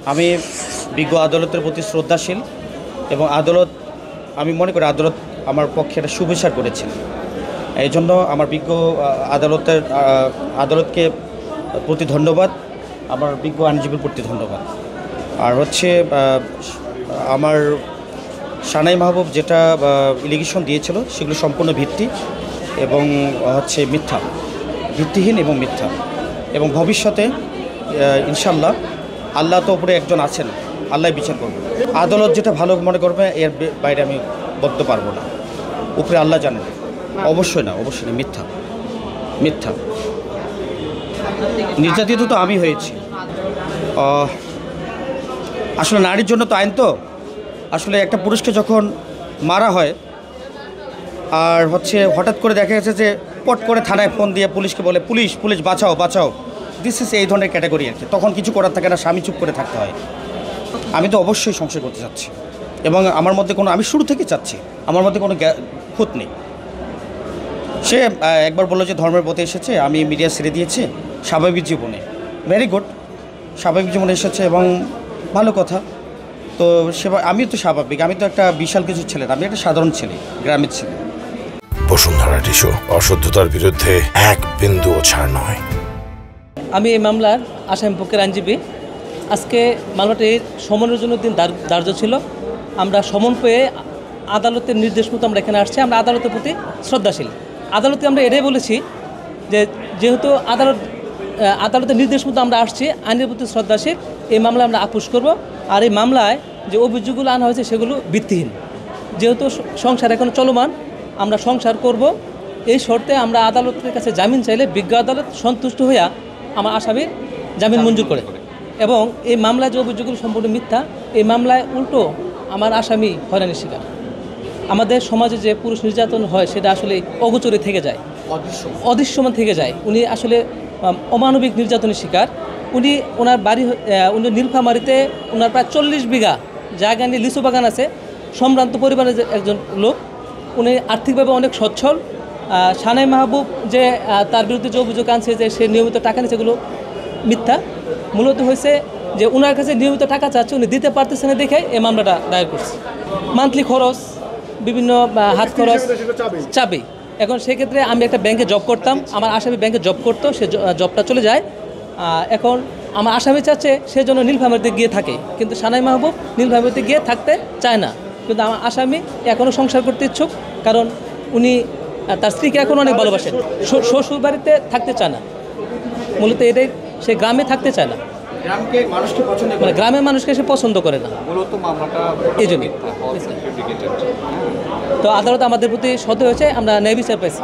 আমি বিজ্ঞ আদালতের প্রতি শ্রদ্ধাশীল এবং আমি মনে করি আদালত আমার পক্ষে একটা সুবিচার করেছেন। এই জন্য আমার বিজ্ঞ আদালতকে প্রতি ধন্যবাদ, আমার বিজ্ঞ আইনজীবীর প্রতি ধন্যবাদ। আর হচ্ছে আমার সানাই মাহবুব যেটা এলিগেশন দিয়েছিল সেগুলো সম্পূর্ণ ভিত্তি এবং হচ্ছে ভিত্তিহীন এবং মিথ্যা। এবং ভবিষ্যতে ইনশাল্লাহ আল্লাহ তো উপরে একজন আছেন, আল্লাহ বিচার করবেন। আদালত যেটা ভালো মনে করবে এর বাইরে আমি বলতে পারবো না। উপরে আল্লাহ জানেন। অবশ্যই না, মিথ্যা। নির্যাতিত তো আমি হয়েছি। আসলে নারীর জন্য তো আইন, তো আসলে একটা পুরুষকে যখন মারা হয় আর হচ্ছে হঠাৎ করে দেখা গেছে যে পট করে থানায় ফোন দিয়ে পুলিশকে বলে পুলিশ বাঁচাও, দিস ইজ এই ধরনের ক্যাটাগরি আর কি। তখন কিছু করার থাকে না, স্বামী চুপ করে থাকতে হয়। আমি তো অবশ্যই সংসার করতে চাচ্ছি এবং আমার মধ্যে আমি শুরু থেকে চাচ্ছি, আমার মধ্যে কোনো খুঁত নেই। সে একবার বললো যে ধর্মের পথে এসেছে, আমি মিডিয়া ছেড়ে দিয়েছি, স্বাভাবিক জীবনে, ভেরি গুড, স্বাভাবিক জীবনে এসেছে এবং ভালো কথা। তো আমি তো স্বাভাবিক, আমি তো একটা বিশাল কিছু ছেলে, আমি একটা সাধারণ ছেলে, গ্রামের ছেলে। বসুন্ধরা টিস্যু, অশুদ্ধতার বিরুদ্ধে এক বিন্দুও ছাড় নয়। আমি এই মামলার আসামি পক্ষের আইনজীবী। আজকে মামলাটির সমনের জন্য দিন ধার্য ছিল। আমরা সমন পেয়ে আদালতের নির্দেশ মতো আমরা এখানে আসছি। আমরা আদালতের প্রতি শ্রদ্ধাশীল। আদালতকে আমরা এটাই বলেছি যে যেহেতু আদালতের নির্দেশ মতো আমরা আসছি, আইনের প্রতি শ্রদ্ধাশীল, এই মামলা আমরা আপোষ করব। আর এই মামলায় যে অভিযোগগুলো আনা হয়েছে সেগুলো ভিত্তিহীন। যেহেতু সংসার এখন চলমান, আমরা সংসার করব এই শর্তে আমরা আদালতের কাছে জামিন চাইলে বিজ্ঞ আদালত সন্তুষ্ট হইয়া আমার আসামির জামিন মঞ্জুর করে। এবং এই মামলায় যে অভিযোগগুলো সম্পূর্ণ মিথ্যা। এই মামলায় উল্টো আমার আসামি হয়রানির শিকার। আমাদের সমাজে যে পুরুষ নির্যাতন হয় সেটা আসলে অগোচরে থেকে যায়, অদৃশ্যমান থেকে যায়। উনি আসলে অমানবিক নির্যাতনের শিকার। উনি নীলফামারীতে ওনার প্রায় 40 বিঘা জায়গা নিয়ে লিচু বাগান আছে, সম্ভ্রান্ত পরিবারের একজন লোক। উনি আর্থিকভাবে অনেক সচ্ছল। সানাই মাহবুব যে তার বিরুদ্ধে যে অভিযোগ আনছে যে সে নিয়মিত টাকা নিচ্ছে, সেগুলো মিথ্যা। মূলত হয়েছে যে ওনার কাছে নিয়মিত টাকা চাচ্ছে, উনি দিতে পারতেছে না দেখে এই মামলাটা দায়ের করছে। মান্থলি খরচ, বিভিন্ন হাত খরচ চাবি। এখন সেক্ষেত্রে আমি একটা ব্যাংকে জব করতাম, আমার আসামি ব্যাংকে জব করতো, সে জবটা চলে যায়। এখন আমার আসামি চাচ্ছে সেজন্য নীলফামারীতে গিয়ে থাকে, কিন্তু সানাই মাহবুব নীলফামারীতে গিয়ে থাকতে চায় না। কিন্তু আমার আসামি এখনও সংসার করতে ইচ্ছুক, কারণ উনি তার স্ত্রীকে এখন অনেক ভালোবাসেন, শ্বশুর বাড়িতে থাকতে চায় না। মূলত এটাই, সে গ্রামে থাকতে চায় না, মানে গ্রামের মানুষকে সে পছন্দ করে না। এই জন্য তো আদালত আমাদের প্রতি সদয় হয়েছে, আমরা ন্যায় বিচার পাইছি।